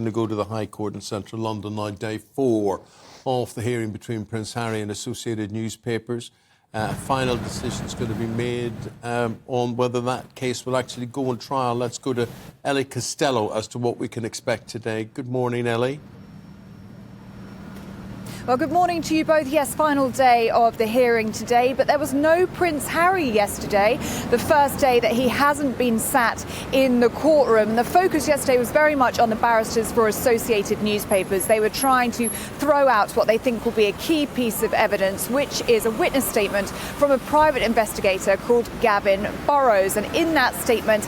to go to the High Court in central London now, day 4 of the hearing between Prince Harry and Associated Newspapers. Final decision is going to be made on whether that case will actually go on trial. Let's go to Ellie Costello as to what we can expect today. Good morning, Ellie. Well, good morning to you both. Yes, final day of the hearing today, but there was no Prince Harry yesterday, the first day that he hasn't been sat in the courtroom. The focus yesterday was very much on the barristers for Associated Newspapers. They were trying to throw out what they think will be a key piece of evidence, which is a witness statement from a private investigator called Gavin Burrows. And in that statement,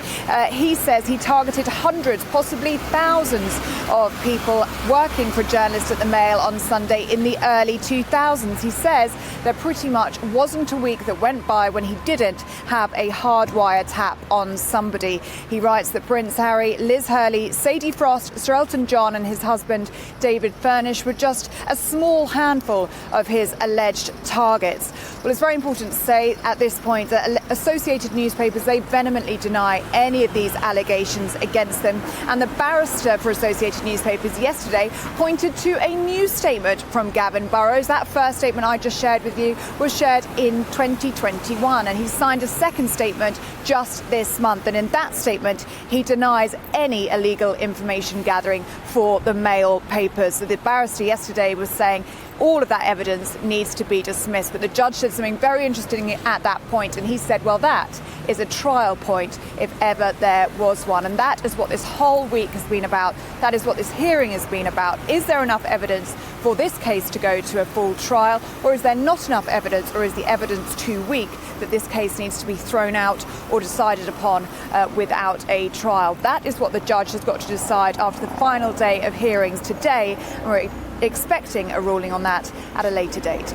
he says he targeted hundreds, possibly thousands of people working for journalists at the Mail on Sunday in the early 2000s. He says there pretty much wasn't a week that went by when he didn't have a hard wiretap on somebody. He writes that Prince Harry, Liz Hurley, Sadie Frost, Sir Elton John and his husband David Furnish were just a small handful of his alleged targets. Well, it's very important to say at this point that Associated Newspapers, they vehemently deny any of these allegations against them. And the barrister for Associated Newspapers yesterday pointed to a new statement from Gavin Burrows. That first statement I just shared with you was shared in 2021, and he signed a second statement just this month. And in that statement, he denies any illegal information gathering for the Mail papers. So the barrister yesterday was saying all of that evidence needs to be dismissed. But the judge said something very interesting at that point, and he said, well, that is a trial point if ever there was one. And that is what this whole week has been about. That is what this hearing has been about. Is there enough evidence for this case to go to a full trial, or is there not enough evidence, or is the evidence too weak that this case needs to be thrown out or decided upon without a trial? That is what the judge has got to decide after the final day of hearings today, and we're expecting a ruling on that at a later date.